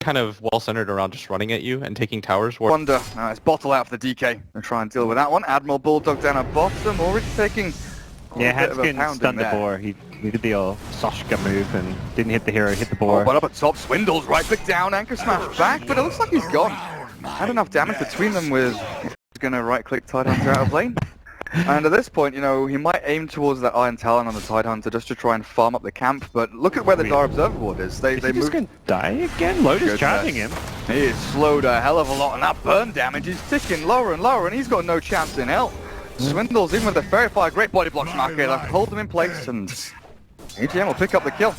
kind of well centered around just running at you and taking towers. Wonder, it's bottle out for the DK and try and deal with that one. Admiral Bulldog down at bottom, already taking Hanskin stunned the boar. He did the old Soshka move and didn't hit the hero, hit the boar. But up at top, Swindles right click down, anchor smash back, but it looks like he's gone. Had enough damage between them with he's gonna right click Tidehunter out of lane. And at this point, you know, he might aim towards that Iron Talon on the Tidehunter just to try and farm up the camp, but look at where the Dar Observer Ward is. They Is he just gonna die again? Loda's charging him. He is slowed a hell of a lot, and that burn damage is ticking lower and lower, and he's got no chance in hell. Swindles, even with the Fairy Fire, great body blocks from Arcade, hold him in place, and EGM will pick up the kill.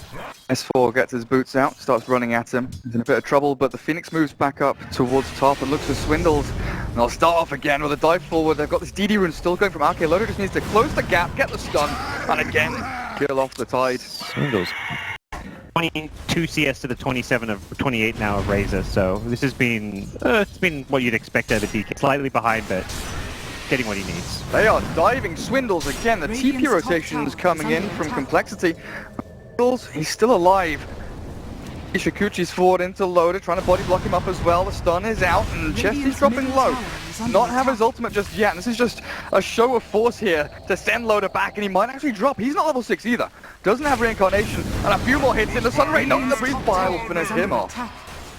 S4 gets his boots out, starts running at him. He's in a bit of trouble, but the Phoenix moves back up towards top and looks for Swindles. And they'll start off again with a dive forward. They've got this DD rune still going from Arcade. Loader just needs to close the gap, get the stun, and again, kill off the Tide. Swindles. 22 CS to the 27 of 28 now of Razor, so this has been it's been what you'd expect out of DK. Slightly behind, but getting what he needs. They are diving Swindles again. The TP rotations coming in from Complexity. Swindles, he's still alive. Ishikuchi's forward into Loader, trying to body block him up as well. The stun is out, and Chesty's dropping low. Not have his ultimate just yet, and this is just a show of force here to send Loader back, and he might actually drop. He's not level 6 either. Doesn't have reincarnation, and a few more hits in the Sun Ray. Not the breeze fire will finish him off.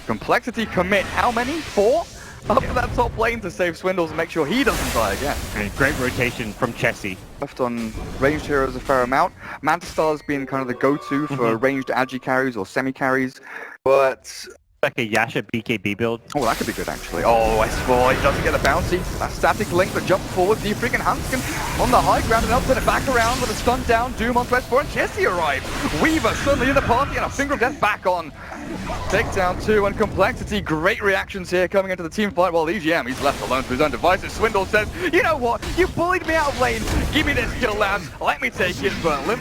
Complexity commit how many? 4? Up to that top lane to save Swindles and make sure he doesn't die again. And great rotation from Chessie. Left on ranged heroes a fair amount. Mantistar's been kind of the go-to for ranged agi carries or semi-carries, but like a Yasha BKB build. Oh, that could be good actually. Oh, S4, he doesn't get the bouncy. That static link, the jump forward, the freaking Hanskin on the high ground, and they'll put it back around with a stun down. Doom onto S4, and Chessie arrives. Weaver suddenly in the party, and a finger of death back on. Takedown 2 and Complexity. Great reactions here coming into the team fight, while EGM, he's left alone to his own devices. Swindle says, you know what, you bullied me out of lane. Give me this kill, lads. Let me take it, but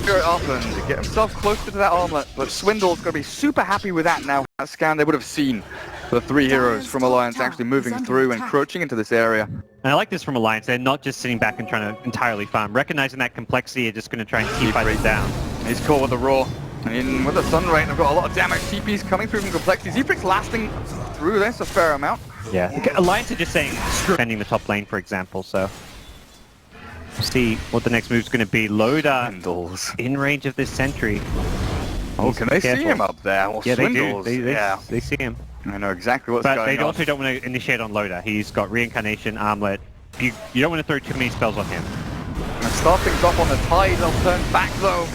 it up and get himself closer to that armlet, but Swindle's going to be super happy with that now. That scan, they would have seen the 3 heroes from Alliance actually moving through and encroaching into this area. And I like this from Alliance. They're not just sitting back and trying to entirely farm. Recognizing that Complexity, are just going to try and keep it down. He's caught with the Roar. And in with the Sun Ray, they've got a lot of damage. TP's coming through from Complexity. Zephyr's lasting through this a fair amount. Yeah, Alliance are just saying, defending the top lane, for example, so see what the next move's going to be. Loader in range of this sentry. Oh, can they see him up there? Well, yeah, Swindles, they do. They see him. I know exactly what's going on. But they also don't want to initiate on Loader. He's got reincarnation, armlet. You don't want to throw too many spells on him. And start things off on the Tide. They'll turn back though.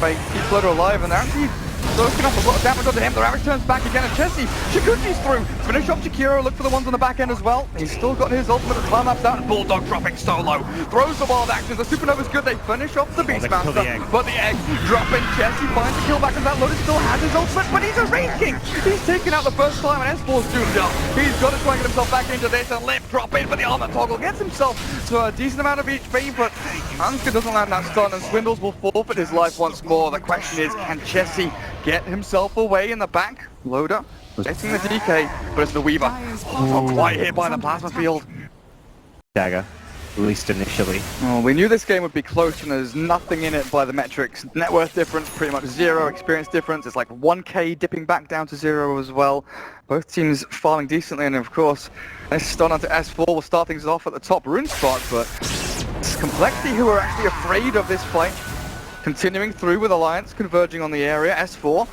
Ray keeps Loader alive, and they're actually soaking up a lot of damage onto him. The Ravage turns back again, and Chessie, Shikuchi's through. Finish off Chikiro, look for the ones on the back end as well. He's still got his ultimate, the time lap's out, and Bulldog dropping so low. Throws the wild actions, the Supernova's good, they finish off the Beastmaster. But the egg dropping, Chessie finds the kill back, and that Loader still has his ultimate, but he's a Rage King. He's taken out the first time, and S4's doomed up. He's got to try and get himself back into this, and lip drop in, but the armor toggle gets himself to a decent amount of HP, but Hanskin doesn't land that stun, and Swindles will forfeit his life once more. The question is, can Chessie get himself away in the back? Loader getting the DK, but it's the Weaver. Not quite hit by the plasma field. Dagger, at least initially. Well, we knew this game would be close, and there's nothing in it by the metrics. Net worth difference, pretty much 0. Experience difference, it's like 1k dipping back down to 0 as well. Both teams farming decently, and of course, this stun onto S4 will start things off at the top rune spot, but it's Complexity who are actually afraid of this fight. Continuing through with Alliance, converging on the area. S4,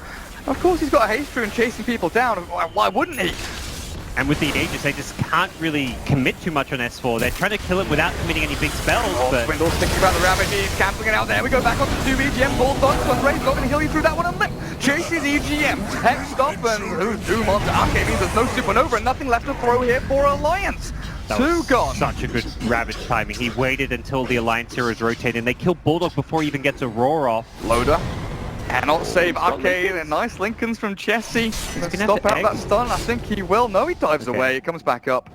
of course he's got a haste rune chasing people down. Why wouldn't he? And with the Aegis, they just can't really commit too much on S4. They're trying to kill it without committing any big spells, but Swindle's thinking about the Ravage, he's cancelling it out there. We go back on to 2 EGM, Bulldog, Sunray's not going to heal you through that one, and Lip chases EGM. Hex stop, and Doom onto Arcade means there's no Supernova, and nothing left to throw here for Alliance. Two gone. Such a good Ravage timing. He waited until the Alliance heroes rotated, and they killed Bulldog before he even gets a roar off. Loader cannot save Arcade, and nice Lincolns from Chessie. He's going to stop out that stun. I think he will. No, he dives away. It comes back up.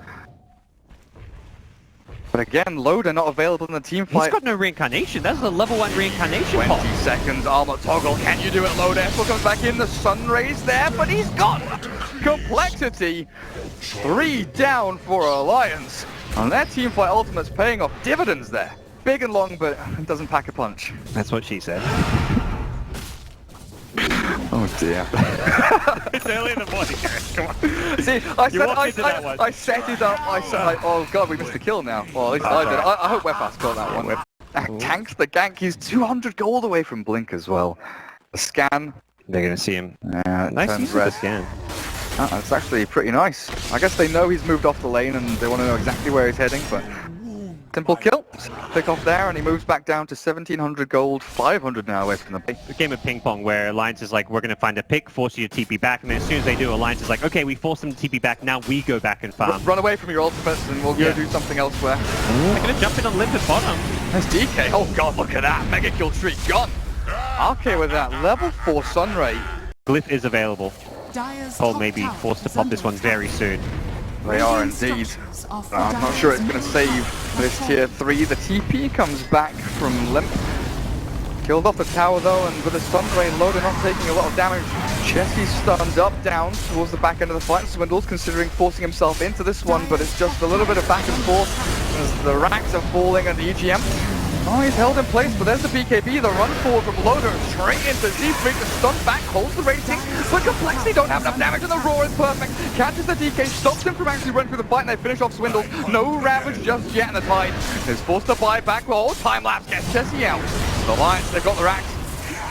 But again, Loader not available in the team fight. He's got no reincarnation. That's a level 1 reincarnation 20 pop. seconds, armor toggle. Can you do it, Loader? S4 comes back in. The Sun Rays there, but he's gone. Complexity. 3 down for Alliance. And their team fight ultimate's paying off dividends there. Big and long, but it doesn't pack a punch. That's what she said. Oh dear. It's early in the morning, Gareth. Come on. See, I set it up. Oh god, we missed a kill now. Well, at least I did. I hope Wefas got that one. Tanks the gank. He's 200 gold away from Blink as well. The scan. They're gonna see him. Yeah, Nice use of the scan. It's actually pretty nice. I guess they know he's moved off the lane and they want to know exactly where he's heading, but simple kill. Pick off there and he moves back down to 1700 gold, 500 now away from the base. A game of ping pong where Alliance is like, we're going to find a pick, force you to TP back, and then as soon as they do, Alliance is like, okay, we force them to TP back, now we go back and farm. Run away from your ultimates and we'll go do something elsewhere. They're going to jump in on Limp at bottom. There's DK. Oh god, look at that. Mega kill streak gone. Okay with that. Level 4 Sunray. Glyph is available. Cole may be forced to pop this one very soon. They are indeed. I'm not sure it's going to save this tier 3. The TP comes back from Limp. Killed off the tower though, and with the Sun Drain loaded, not taking a lot of damage. Chessie's stunned up, down towards the back end of the fight. Swindle's considering forcing himself into this one, but it's just a little bit of back and forth as the racks are falling and the EGM. Oh, he's held in place, but there's the BKB, the run forward from Loader, straight into Z-Freak, the stun back, holds the rating, but Complexity don't have enough damage, and the Roar is perfect. Catches the DK, stops him from actually running through the fight, and they finish off Swindles. No Ravage just yet, and the Tide is forced to buy back. Oh, time-lapse gets Chessie out. The Alliance, they've got the racks.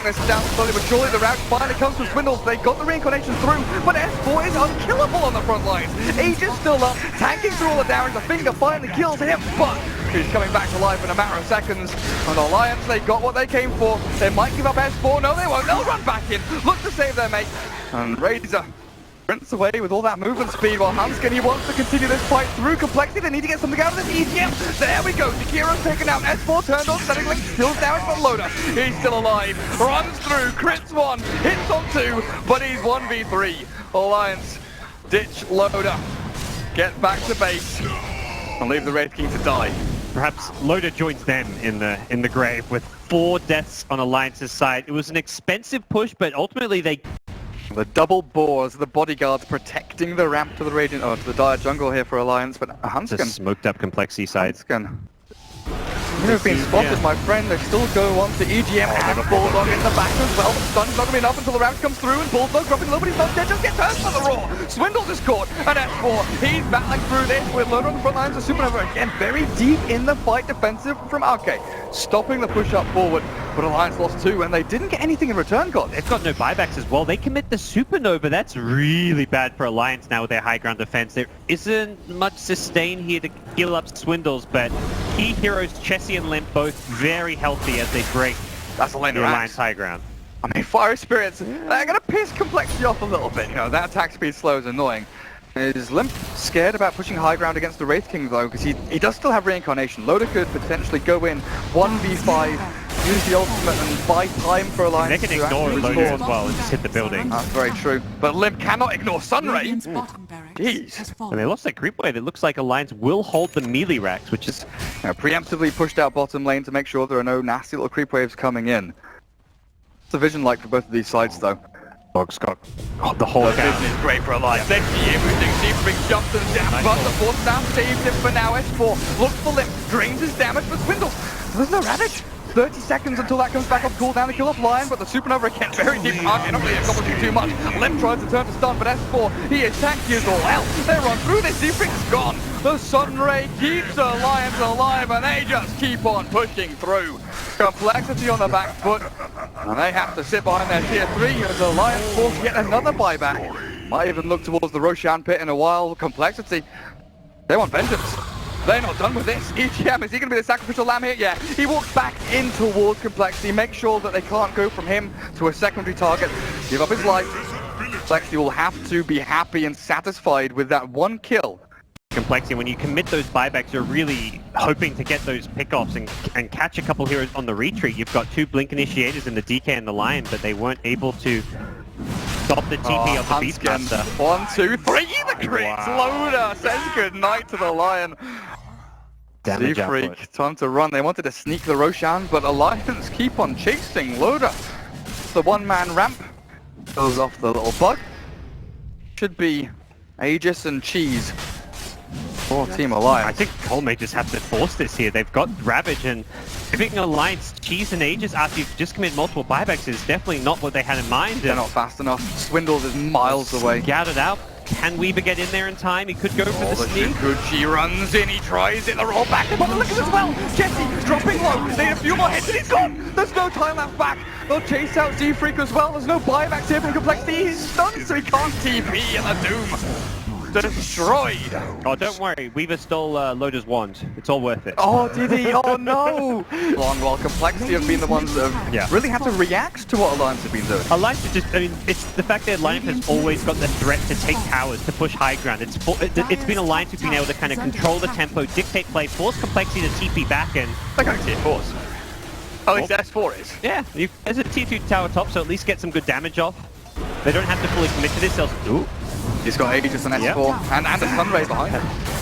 This is down slowly but surely. The route finally comes from Swindles. They got the reincarnation through, but S4 is unkillable on the front lines. Age is still up, tanking through all the damage. The finger finally kills him, but he's coming back to life in a matter of seconds. And Alliance, they got what they came for. They might give up S4. No, they won't. They'll run back in. Look to save their mate. And Razor sprints away with all that movement speed while Hanskin, he wants to continue this fight through Complexity. They need to get something out of this EGM. There we go. Jakiro's taken out. S4 turned on. Setting Link still damage, but Loader, he's still alive. Runs through. Crits one. Hits on two. But he's 1v3. Alliance ditch Loader. Get back to base. And leave the Red King to die. Perhaps Loader joins them in the grave with 4 deaths on Alliance's side. It was an expensive push, but ultimately they... The double boars, the bodyguards protecting the ramp to the Radiant, to the Dire Jungle here for Alliance, but Hanskin... The smoked up Complexity side. Hanskin. You've been spotted, my friend. They still go on to EGM and Bulldog in the back as well. Stun's not going to be enough until the round comes through, and Bulldog dropping low, but he's not dead. Just gets hurt by the Roar. Swindles is caught, and S4, he's battling through this with Loader on the front lines of Supernova again. Very deep in the fight, defensive from Arcade, stopping the push up forward. But Alliance lost 2, and they didn't get anything in return, God. They've got no buybacks as well. They commit the Supernova. That's really bad for Alliance now with their high ground defense. There isn't much sustain here to kill up Swindles, but key heroes Chessie and Limp both very healthy as they break That's a lane the Alliance high ground. I mean, Fire Spirits, they're going to piss Complexity off a little bit. You know, that attack speed slow is annoying. Is Limp scared about pushing high ground against the Wraith King, though? Because he does still have reincarnation. Loader could potentially go in 1v5, use the ultimate and buy time for Alliance. They can ignore Loader as well and just hit the building. That's very true. But Limp cannot ignore Sunray. Jeez. And they lost that creep wave. It looks like Alliance will hold the melee racks, which is... preemptively pushed out bottom lane to make sure there are no nasty little creep waves coming in. What's the vision like for both of these sides, though? Bog's got the whole vision is great for Alliance. They see everything. Z-Freak jumps and down, but the force down saves him for now. S4 looks for Limp, drains his damage, but Swindles. There's no Ravage. 30 seconds until that comes back off cooldown to kill off Lion, but the Supernova again very deep. Okay, not really accomplishing too much. Limp tries to turn to stun, but S4, he attacks you all out. They run through this, Z-Freak's gone. The Sunray keeps Alliance alive, and they just keep on pushing through. Complexity on the back foot, and they have to sit behind their tier 3 as Alliance force yet another buyback. Might even look towards the Roshan pit in a while. Complexity, they want vengeance. They're not done with this. EGM, is he going to be the sacrificial lamb here? Yeah. He walks back in towards Complexity, make sure that they can't go from him to a secondary target. Give up his life. Complexity will have to be happy and satisfied with that one kill. Complexity, when you commit those buybacks, you're really hoping to get those pickoffs and catch a couple heroes on the retreat. You've got 2 Blink Initiators in the DK and the Lion, but they weren't able to stop the TP of the Beastmaster. 1, 2, 3, the crits! Wow. Loader says goodnight to the Lion. Z-Freak, time to run. They wanted to sneak the Roshan, but Alliance keep on chasing Loader. The one-man ramp goes off the little bug. Should be Aegis and Cheese. Poor Team Alliance. I think Cole may just have to force this here. They've got Ravage, and Giving Alliance cheese and ages after you've just committed multiple buybacks is definitely not what they had in mind. They're not fast enough. Swindles is miles away. Scouted out. Can Weaver get in there in time? He could go for the sneak. Shikuchi runs in, he tries it, the roll back, but look at this as well! Jesse dropping low, they need a few more hits and he's gone! There's no time left back! They'll chase out Z-Freak as well, there's no buybacks here from Complexity, he's stunned so he can't TP and the Doom destroyed! Oh, don't worry, Weaver stole Loda's wand. It's all worth it. Oh, did he? Oh no! Long while Complexity have been the ones that have really had to react to what Alliance have been doing. Alliance is just, I mean, it's the fact that Alliance has always got the threat to take towers, to push high ground. It's been Alliance who've been able to kind of control the tempo, dictate play, force Complexity to TP back, and They're going to tier 4s. At least S4 is. yeah, there's a tier 2 tower top, so at least get some good damage off. They don't have to fully commit to this, else. Ooh. He's got Aegis and S4, and a Sunray behind him.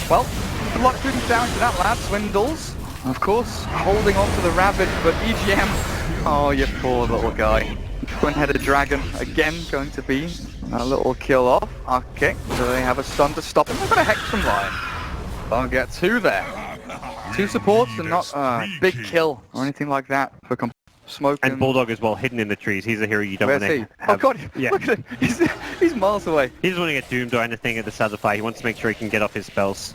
Well, good luck shooting down to that lad. Swindles, of course, holding on to the Ravage, but EGM, oh, you poor little guy. Twin-headed dragon, again, going to be a little kill off. Okay, so they have a stun to stop him. They've got a Hex from Lion. I'll get 2 there. 2 supports and not a big kill or anything like that for Smoke and Bulldog as well, hidden in the trees. He's a hero you don't want to have. Oh god, yeah. Look at him. He's miles away. He doesn't want to get doomed or anything at the start of the fight. He wants to make sure he can get off his spells.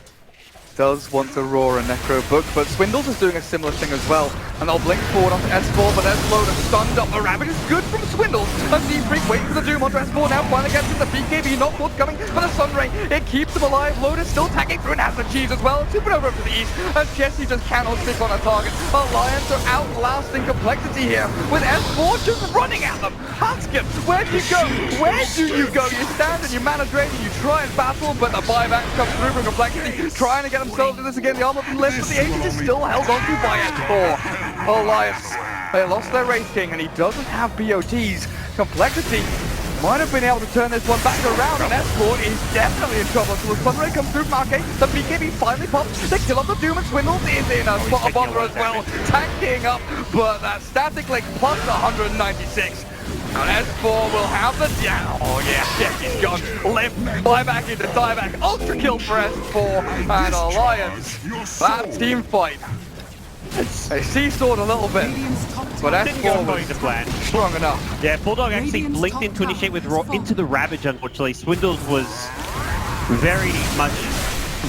Does want to roar a Necro Book, but Swindles is doing a similar thing as well. And they'll blink forward onto S4, but there's Loda stunned up. The Ravage is good from Swindles. And Z-Freak waiting for the Doom onto S4 now. Finally gets in the BKB, not forthcoming, but the Sunray, it keeps him alive. Loda still tagging through and has the cheese as well. Supernova up to the east, and Jesse just cannot stick on a target. Alliance are outlasting Complexity here, with S4 just running at them. Hanskin, where do you go? Where do you go? You stand and you mana drain and you try and battle, but the buyback comes through from Complexity, trying to get themselves in this again. The armor from left, but the Aegis is still held onto by S4. Alliance, they lost their Wraith King, and he doesn't have BOTs. Complexity might have been able to turn this one back around, and S4 is definitely in trouble. So the Sunray comes through from Arcade, the BKB finally pops, they kill off the Doom, and Swindles is in a spot of bother as well, tanking up, but that static link plus 196. And S4 will have the down. Oh yeah, he's gone. Limp, buyback into dieback. Ultra kill for S4 and Alliance. That team fight. They seesawed a little bit, but S4 was strong enough. Yeah, Bulldog actually blinked in to initiate with Raw into the Ravage, unfortunately. Swindles was very much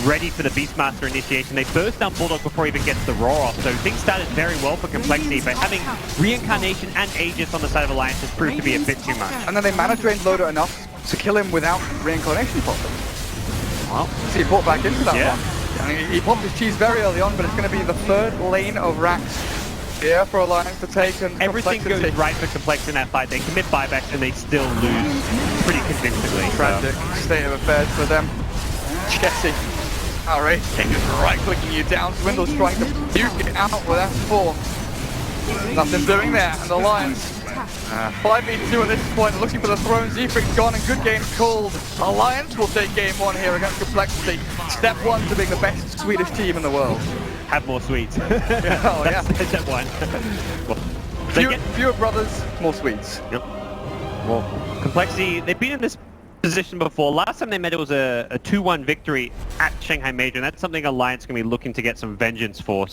ready for the Beastmaster initiation. They burst down Bulldog before he even gets the Roar off, so things started very well for Complexity, but having Reincarnation and Aegis on the side of Alliance has proved to be a bit too much. And then they mana drained Loda enough to kill him without Reincarnation popping. Well, so he bought back into that one. I mean, he popped his cheese very early on, but it's going to be the 3rd lane of racks here for Alliance to take, and everything goes right for Complexity in that fight. They commit buybacks and they still lose pretty convincingly. Tragic state of affairs for them. Jesse. Alright, King is right-clicking you down. Swindle's trying to duke it out with S4. Nothing doing there, and Alliance 5v2 at this point, looking for the throne. Z-Freak's gone, and good game called. Alliance will take game 1 here against Complexity. Step 1 to being the best Swedish team in the world. Have more Swedes. Oh yeah. Step 1. Well, fewer brothers, more Swedes. Yep. Well, Complexity, they've been in this position before. Last time they met, it was a 2-1 victory at Shanghai Major, and that's something Alliance can be looking to get some vengeance for.